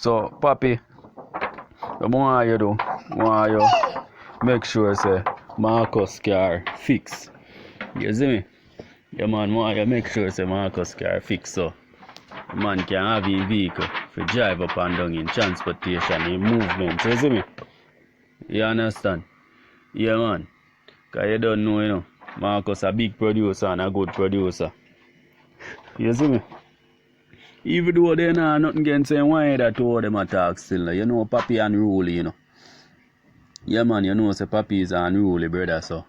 So, Papi, what want you do? Want you make sure say Marcus car fix. You see me? Yeah man, want you make sure say Marcus car fix so the man can have his vehicle for drive up and down in transportation, in movement. You see me? You understand? Yeah man. Cause you don't know, you know, Marcus a big producer and a good producer. You see me? Even though they know nothing against saying why that two of them attack still. You know Papi unruly, you know. Yeah man, you know say Papi is unruly, brother, so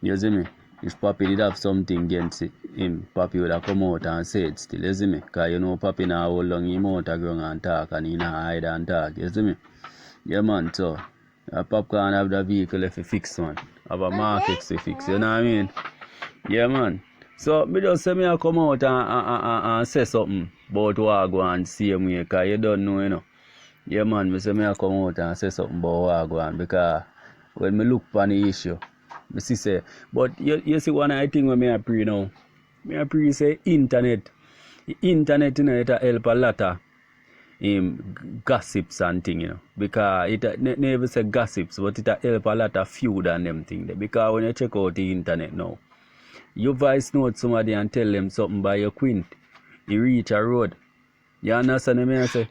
you see me? If Papi did have something against him, Papi would have come out and say it still, you see me? Cause you know Papi now hold long him out a ground and talk and he not hide and talk, you see me? Yeah man, so Popcorn have the vehicle if you fix one. Have a market to fix, you know what I mean? Yeah man. So me just say me I come out and say something about what I go and see him here, cause you don't know, you know. Yeah man, me say me I come out and say something about what I go on because when me look upon the issue, me see say, but you see one of the things when me I pray now, me I pray say internet. The internet, you know, it help a lot of gossips and thing, you know, because it never say gossips, but it help a lot of feud and them thing there. Because when you check out the internet now, you voice note somebody and tell them something by your quint, you reach a road. You understand me? I say,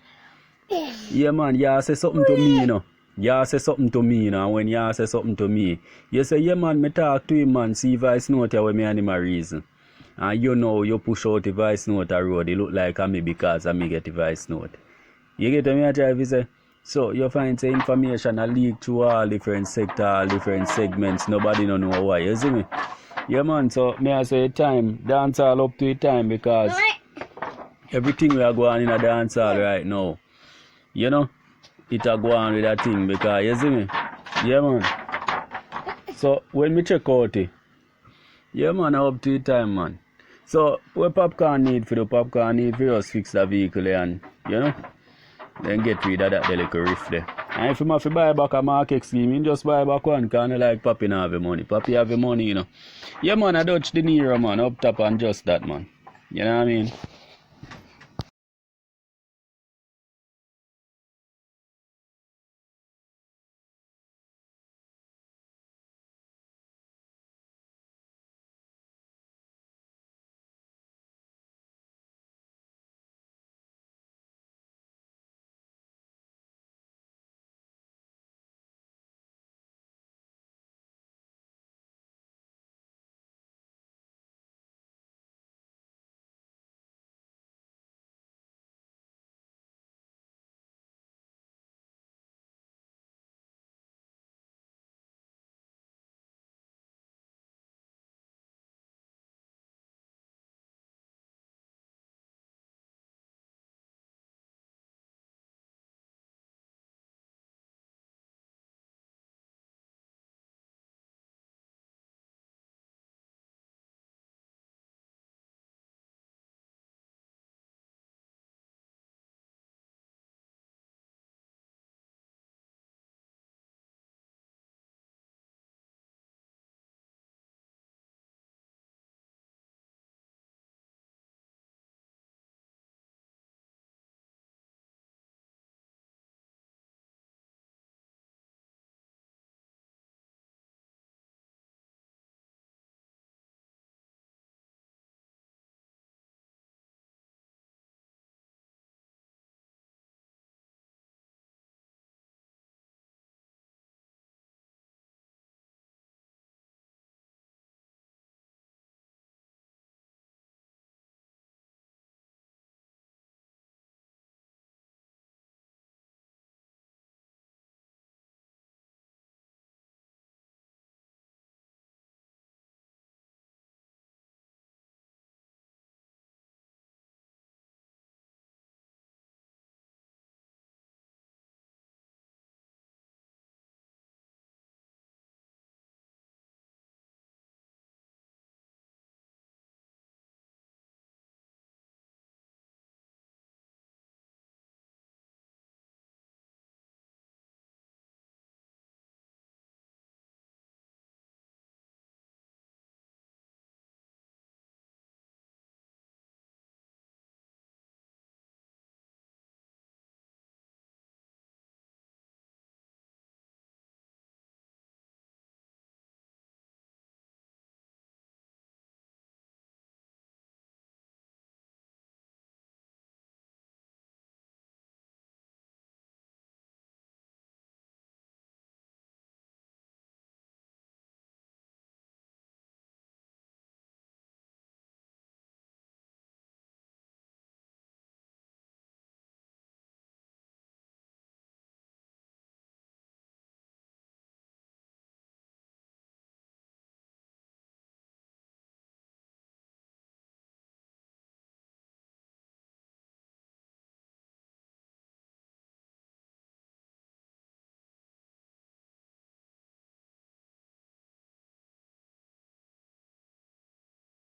yeah man, you say something to me, you know. You say something to me, you know, and when you say something to me, you say, yeah man, me talk to him, man, see voice note where me and him a reason. And you know, you push out the voice note a road, it look like me because I me get the voice note. You get me I try to say? So you find say information a leak through all different sectors, all different segments, nobody don't know why, you see me? Yeah man, so me I say time, dance all up to the time because everything we are going in a dance hall right now, you know, it a go on with that thing because you see me? Yeah man. So when me check out it, yeah man, up to the time man. So what Popcorn need for the Popcorn need for us fix the vehicle and you know, then get rid of that little riff there. And if you have to buy back a market scheme, you just buy back one because you like Papi not have the money. Papi have the money, you know. Yeah man, I Dutch De Niro man, up top and just that man. You know what I mean?